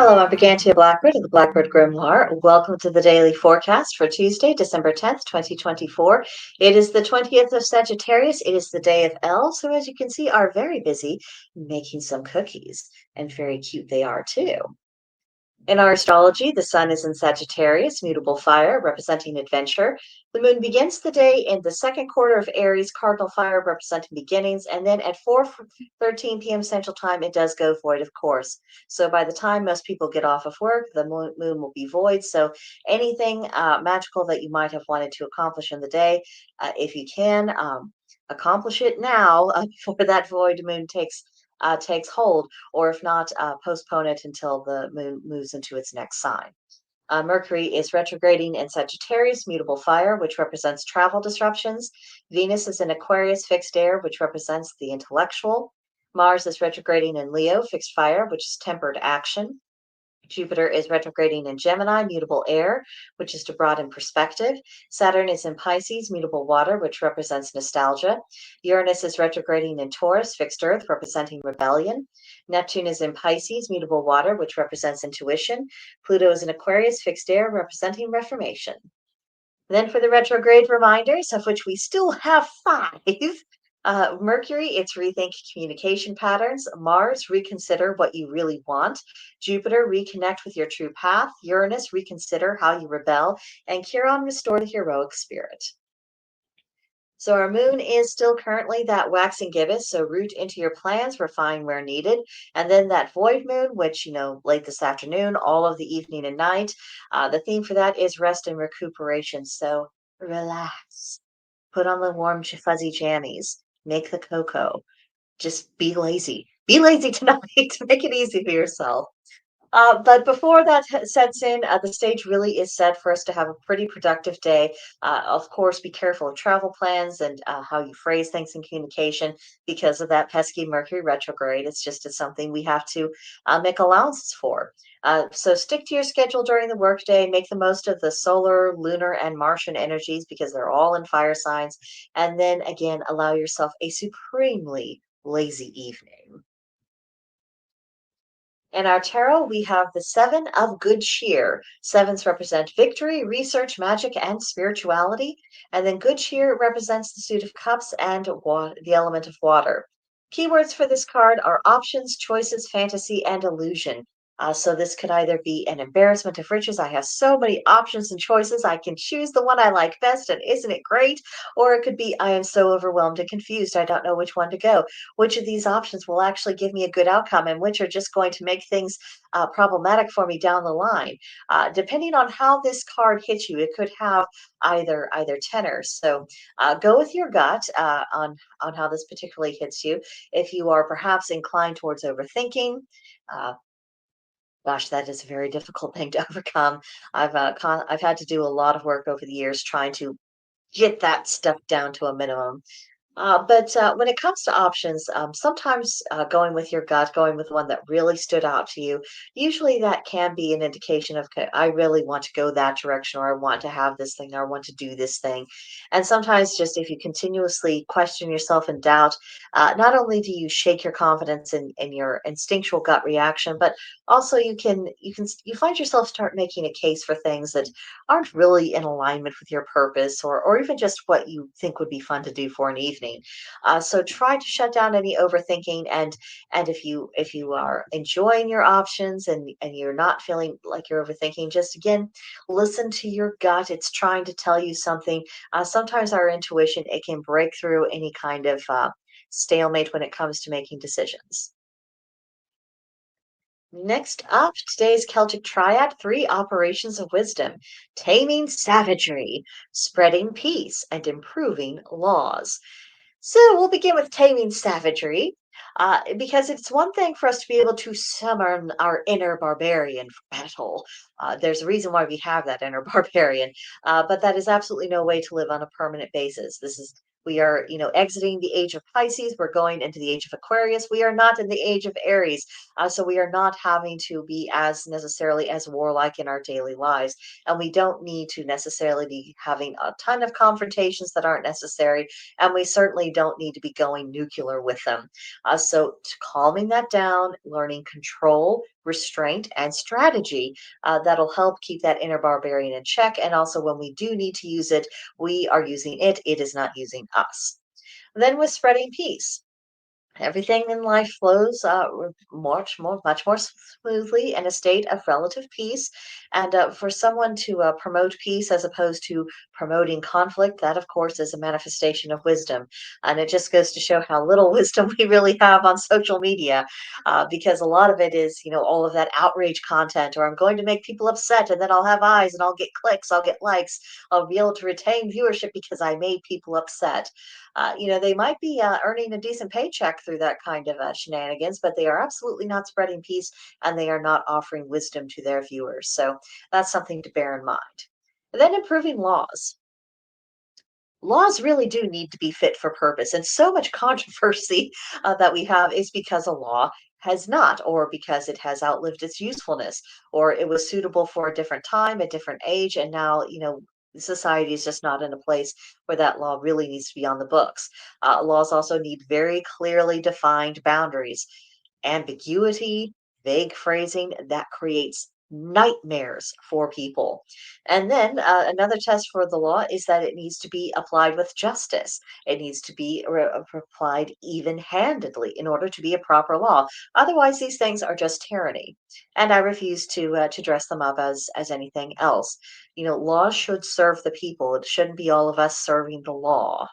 Hello, I'm Brigantia Blackbird of the Blackbird Grimoire. Welcome to the daily forecast for Tuesday, December 10th, 2024. It is the 20th of Sagittarius. It is the day of L. So as you can see, are very busy making some cookies, and very cute they are too. In our astrology, the sun is in Sagittarius, mutable fire, representing adventure. The moon begins the day in the second quarter of Aries, cardinal fire, representing beginnings. And then at 4:13 p.m. Central Time, it does go void, of course. So by the time most people get off of work, the moon will be void. So anything magical that you might have wanted to accomplish in the day, if you can, accomplish it now before that void moon takes hold, or if not, postpone it until the moon moves into its next sign. Mercury is retrograding in Sagittarius, mutable fire, which represents travel disruptions. Venus is in Aquarius, fixed air, which represents the intellectual. Mars is retrograding in Leo, fixed fire, which is tempered action. Jupiter is retrograding in Gemini, mutable air, which is to broaden perspective. Saturn is in Pisces, mutable water, which represents nostalgia. Uranus is retrograding in Taurus, fixed earth, representing rebellion. Neptune is in Pisces, mutable water, which represents intuition. Pluto is in Aquarius, fixed air, representing reformation. Then for the retrograde reminders, of which we still have five. Mercury, it's rethink communication patterns. Mars, reconsider what you really want. Jupiter, reconnect with your true path. Uranus, reconsider how you rebel. And Chiron, restore the heroic spirit. So our moon is still currently that waxing gibbous, so root into your plans, refine where needed. And then that void moon, which, late this afternoon, all of the evening and night, the theme for that is rest and recuperation. So relax, put on the warm, fuzzy jammies, make the cocoa, just be lazy. Be lazy tonight. Make it easy for yourself. But before that sets in, the stage really is set for us to have a pretty productive day. Of course, be careful of travel plans and how you phrase things in communication because of that pesky Mercury retrograde. It's something we have to make allowances for. So stick to your schedule during the workday. Make the most of the solar, lunar, and Martian energies because they're all in fire signs. And then again, allow yourself a supremely lazy evening. In our tarot, we have the Seven of Good Cheer. Sevens represent victory, research, magic, and spirituality. And then Good Cheer represents the suit of cups and the element of water. Keywords for this card are options, choices, fantasy, and illusion. So this could either be an embarrassment of riches. I have so many options and choices. I can choose the one I like best, and isn't it great? Or it could be I am so overwhelmed and confused. I don't know which one to go. Which of these options will actually give me a good outcome, and which are just going to make things problematic for me down the line? Depending on how this card hits you, it could have either tenors. So go with your gut on how this particularly hits you. If you are perhaps inclined towards overthinking, uh, gosh, that is a very difficult thing to overcome. I've had to do a lot of work over the years trying to get that stuff down to a minimum. But when it comes to options, sometimes going with your gut, going with one that really stood out to you, usually that can be an indication of, okay, I really want to go that direction, or I want to have this thing, or I want to do this thing. And sometimes, just if you continuously question yourself and doubt, not only do you shake your confidence in your instinctual gut reaction, but also you find yourself start making a case for things that aren't really in alignment with your purpose, or even just what you think would be fun to do for an evening. So try to shut down any overthinking, and if you are enjoying your options and you're not feeling like you're overthinking, just again listen to your gut. It's trying to tell you something. Sometimes our intuition, it can break through any kind of stalemate when it comes to making decisions. Next up, today's Celtic Triad, three operations of wisdom: taming savagery, spreading peace, and improving laws. So we'll begin with taming savagery, because it's one thing for us to be able to summon our inner barbarian for battle. There's a reason why we have that inner barbarian, but that is absolutely no way to live on a permanent basis. We are, exiting the age of Pisces. We're going into the age of Aquarius. We are not in the age of Aries, so we are not having to be as necessarily as warlike in our daily lives, and we don't need to necessarily be having a ton of confrontations that aren't necessary, and we certainly don't need to be going nuclear with them. So calming that down, learning control, restraint, and strategy that'll help keep that inner barbarian in check. And also, when we do need to use it, we are using it, it is not using us. Then, with spreading peace, everything in life flows much more smoothly in a state of relative peace. And for someone to promote peace as opposed to promoting conflict, that of course is a manifestation of wisdom. And it just goes to show how little wisdom we really have on social media, because a lot of it is, all of that outrage content, or I'm going to make people upset and then I'll have eyes and I'll get clicks, I'll get likes, I'll be able to retain viewership because I made people upset. They might be earning a decent paycheck through that kind of shenanigans, but they are absolutely not spreading peace and they are not offering wisdom to their viewers. So that's something to bear in mind. And then improving laws. Laws really do need to be fit for purpose. And so much controversy that we have is because a law has not, or because it has outlived its usefulness, or it was suitable for a different time, a different age, and now, society is just not in a place where that law really needs to be on the books. Laws also need very clearly defined boundaries. Ambiguity, vague phrasing, that creates nightmares for people. And then another test for the law is that it needs to be applied with justice. It needs to be applied even handedly in order to be a proper law. Otherwise, these things are just tyranny. And I refuse to dress them up as anything else. Laws should serve the people. It shouldn't be all of us serving the law.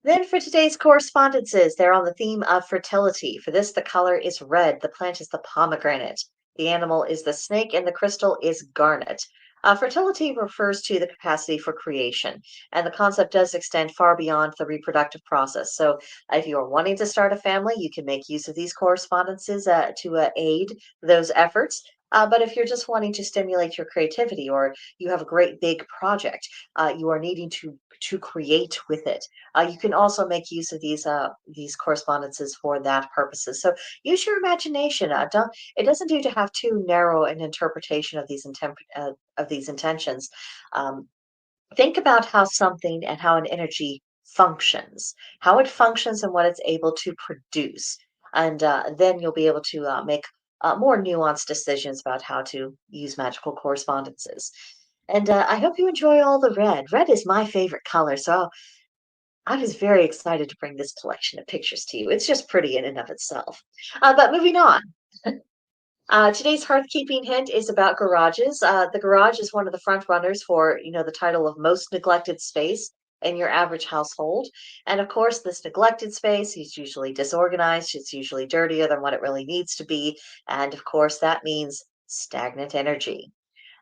Then for today's correspondences, they're on the theme of fertility. For this, the color is red. The plant is the pomegranate. The animal is the snake, and the crystal is garnet. Fertility refers to the capacity for creation, and the concept does extend far beyond the reproductive process. So, if you are wanting to start a family, you can make use of these correspondences to aid those efforts. But if you're just wanting to stimulate your creativity, or you have a great big project, you are needing to create with it, you can also make use of these correspondences for that purposes. So use your imagination. Don't It doesn't do to have too narrow an interpretation of these intentions. Um, think about how something and how an energy functions, how it functions, and what it's able to produce, and then you'll be able to make more nuanced decisions about how to use magical correspondences. And I hope you enjoy all the red. Red is my favorite color, so I was very excited to bring this collection of pictures to you. It's just pretty in and of itself. But moving on. Today's hearthkeeping hint is about garages. The garage is one of the front runners for, the title of most neglected space in your average household. And of course, this neglected space is usually disorganized. It's usually dirtier than what it really needs to be. And of course, that means stagnant energy.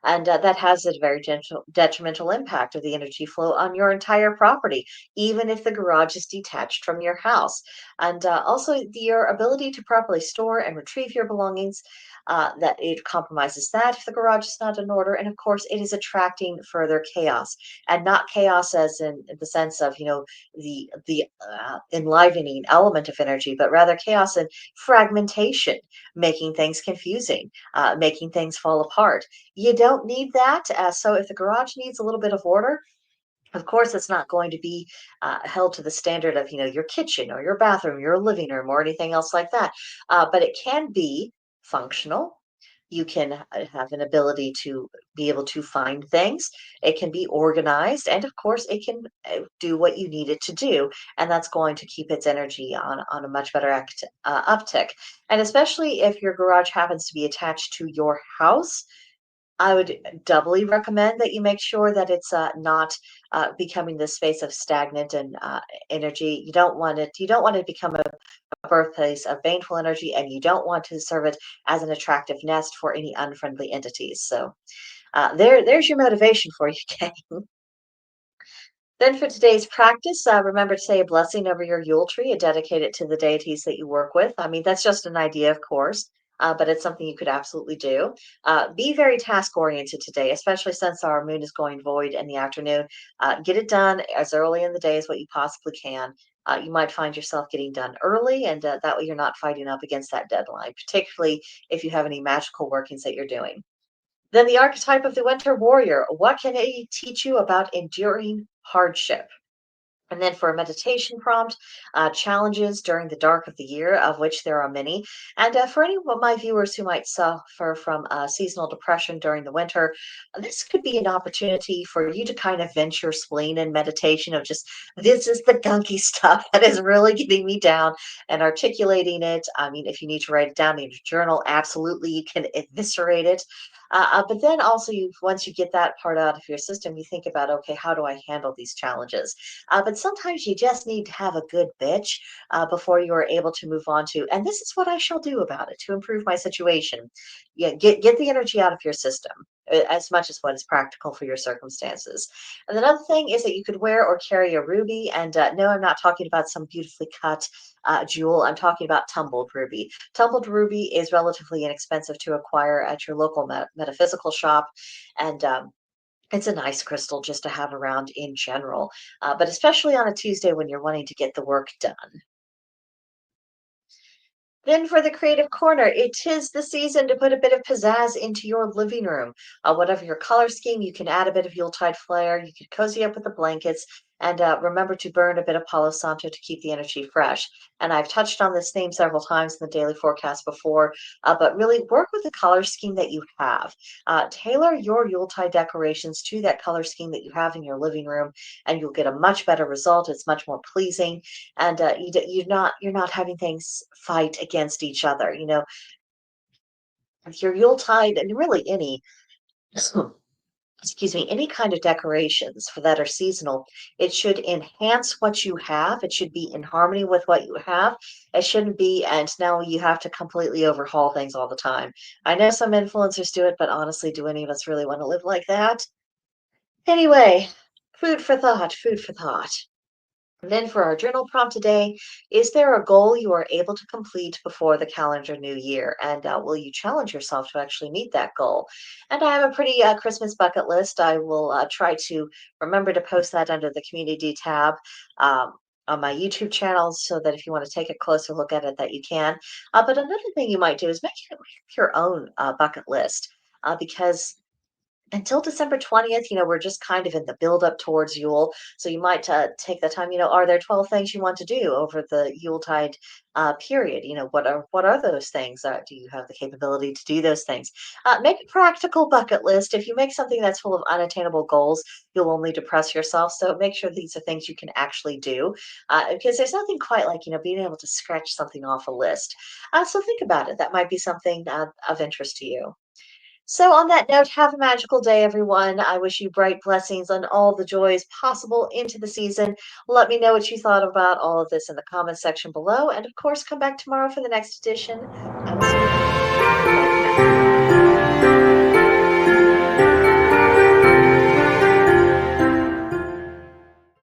And that has a very detrimental impact of the energy flow on your entire property, even if the garage is detached from your house. And also, your ability to properly store and retrieve your belongings, that it compromises that if the garage is not in order. And of course, it is attracting further chaos, and not chaos as in the sense of, the enlivening element of energy, but rather chaos and fragmentation, making things confusing, making things fall apart. You don't need that. So if the garage needs a little bit of order, of course, it's not going to be held to the standard of, your kitchen or your bathroom, your living room, or anything else like that. But it can be functional. You can have an ability to be able to find things. It can be organized, and of course, it can do what you need it to do, and that's going to keep its energy on a much better uptick. And especially if your garage happens to be attached to your house, I would doubly recommend that you make sure that it's not becoming this space of stagnant and energy. You don't want it to become a birthplace of baneful energy, and you don't want to serve it as an attractive nest for any unfriendly entities. So there's your motivation for you, Kay. Then for today's practice, remember to say a blessing over your Yule tree and dedicate it to the deities that you work with. I mean, that's just an idea, of course, but it's something you could absolutely do. Be very task oriented today, especially since our moon is going void in the afternoon. Get it done as early in the day as what you possibly can. You might find yourself getting done early, and that way you're not fighting up against that deadline, particularly if you have any magical workings that you're doing. Then the archetype of the winter warrior. What can it teach you about enduring hardship? And then for a meditation prompt, challenges during the dark of the year, of which there are many. And for any of my viewers who might suffer from seasonal depression during the winter, this could be an opportunity for you to kind of vent your spleen in meditation of just, this is the gunky stuff that is really getting me down, and articulating it. I mean, if you need to write it down in your journal, absolutely, you can eviscerate it. But then also, once you get that part out of your system, you think about, okay, how do I handle these challenges? But sometimes you just need to have a good bitch before you are able to move on to, and this is what I shall do about it to improve my situation. Yeah, get the energy out of your system as much as what is practical for your circumstances. And another thing is that you could wear or carry a ruby. And no, I'm not talking about some beautifully cut jewel. I'm talking about tumbled ruby. Tumbled ruby is relatively inexpensive to acquire at your local metaphysical shop. And it's a nice crystal just to have around in general, but especially on a Tuesday when you're wanting to get the work done. Then for the creative corner, it is the season to put a bit of pizzazz into your living room. Whatever your color scheme, you can add a bit of Yuletide flair. You can cozy up with the blankets, and remember to burn a bit of Palo Santo to keep the energy fresh. And I've touched on this theme several times in the daily forecast before, but really work with the color scheme that you have. Tailor your Yuletide decorations to that color scheme that you have in your living room, and you'll get a much better result. It's much more pleasing, and you're not having things fight against each other. Your Yuletide and really any excuse me, any kind of decorations for that are seasonal, it should enhance what you have. It should be in harmony with what you have. It shouldn't be, and now you have to completely overhaul things all the time. I know some influencers do it, but honestly, do any of us really want to live like that? Anyway, food for thought, food for thought. And then for our journal prompt today, is there a goal you are able to complete before the calendar new year? And will you challenge yourself to actually meet that goal? And I have a pretty Christmas bucket list. I will try to remember to post that under the community tab. On my YouTube channel, so that if you want to take a closer look at it, that you can. But another thing you might do is make your own bucket list, because until December 20th, we're just kind of in the build up towards Yule. So you might take the time, are there 12 things you want to do over the Yuletide period? What are those things? Do you have the capability to do those things? Make a practical bucket list. If you make something that's full of unattainable goals, you'll only depress yourself. So make sure these are things you can actually do, because there's nothing quite like, being able to scratch something off a list. So think about it. That might be something of interest to you. So, on that note, have a magical day, everyone. I wish you bright blessings and all the joys possible into the season. Let me know what you thought about all of this in the comments section below. And of course, come back tomorrow for the next edition. I will see you then. Bye.